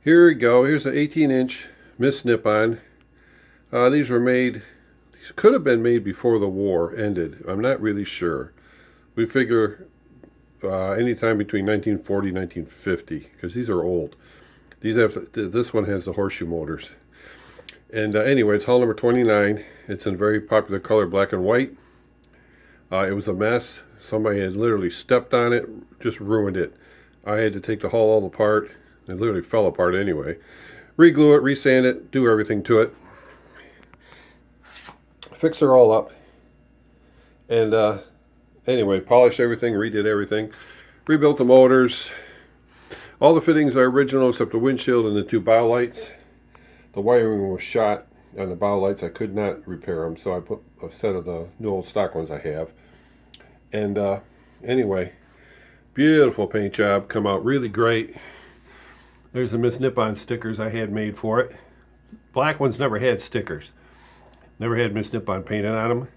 Here we go. Here's an 18-inch Miss Nippon. These were made, these could have been made before the war ended. I'm not really sure. We figure anytime between 1940 and 1950, because these are old. These have, this one has the horseshoe motors. And anyway, it's hull number 29. It's in a very popular color, black and white. It was a mess. Somebody had literally stepped on it, just ruined it. I had to take the hull all apart. It literally fell apart anyway. Reglue it, resand it, do everything to it. Fix her all up. And anyway, polished everything, redid everything. Rebuilt the motors. All the fittings are original except the windshield and the two bow lights. The wiring was shot on the bow lights. I could not repair them, so I put a set of the new old stock ones I have. And anyway, beautiful paint job. Come out really great. There's the Miss Nippon stickers I had made for it. Black ones never had stickers. Never had Miss Nippon painted on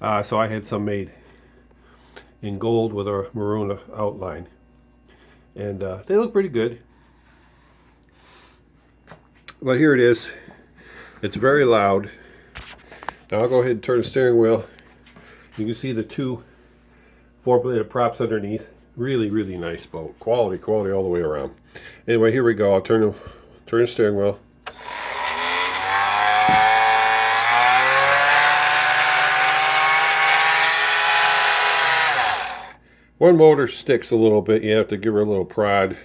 them. So I had some made in gold with a maroon outline. And they look pretty good. But here it is. It's very loud. Now I'll go ahead and turn the steering wheel. You can see the two four-bladed props underneath. Really, really nice boat. Quality all the way around. Anyway, here we go. I'll turn the steering wheel. One motor sticks a little bit. You have to give her a little prod.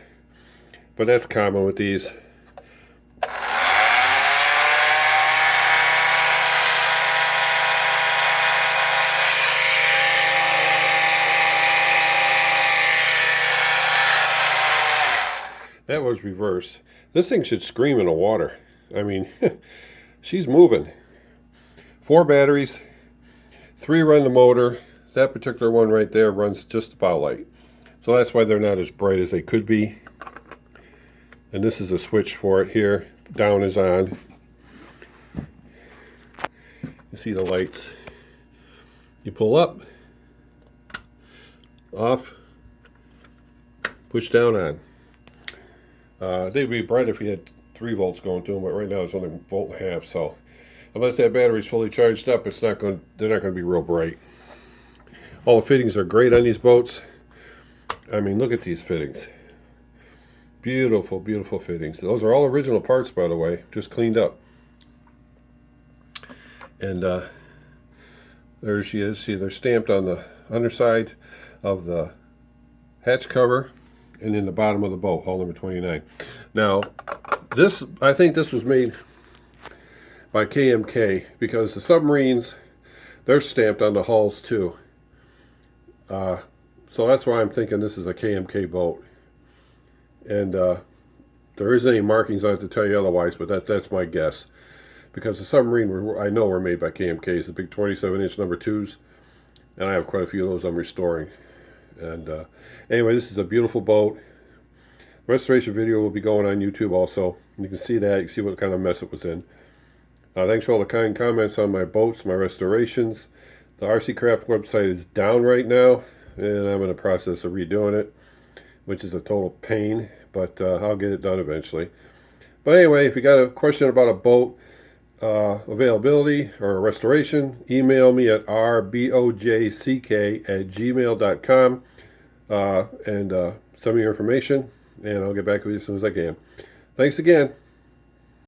But that's common with these. That was reverse. This thing should scream in the water. I mean, she's moving. 4 batteries, 3 run the motor. That particular one right there runs just the bow light. So that's why they're not as bright as they could be. And this is a switch for it here. Down is on. You see the lights. You pull up, off, push down on. They'd be bright if you had 3 volts going to them, but right now it's only 1.5 volts. So unless that battery's fully charged up, they're not going to be real bright. All the fittings are great on these boats. I mean, look at these fittings. Beautiful, beautiful fittings. Those are all original parts, by the way, just cleaned up. And there she is. See, they're stamped on the underside of the hatch cover and in the bottom of the boat, hull number 29. Now, this, I think this was made by KMK because the submarines, they're stamped on the hulls too. So that's why I'm thinking this is a KMK boat. And there isn't any markings on it to tell you otherwise, but that's my guess. Because the submarine, I know, were made by KMKs, the big 27-inch number 2s. And I have quite a few of those I'm restoring. And anyway, this is a beautiful boat. Restoration video will be going on YouTube also. You can see that. You can see what kind of mess it was in. Thanks for all the kind comments on my boats, my restorations. The RC Craft website is down right now, and I'm in the process of redoing it, which is a total pain, but I'll get it done eventually. But anyway, if you got a question about a boat availability or a restoration, email me at rbojck@gmail.com and send me your information, and I'll get back with you as soon as I can. Thanks again.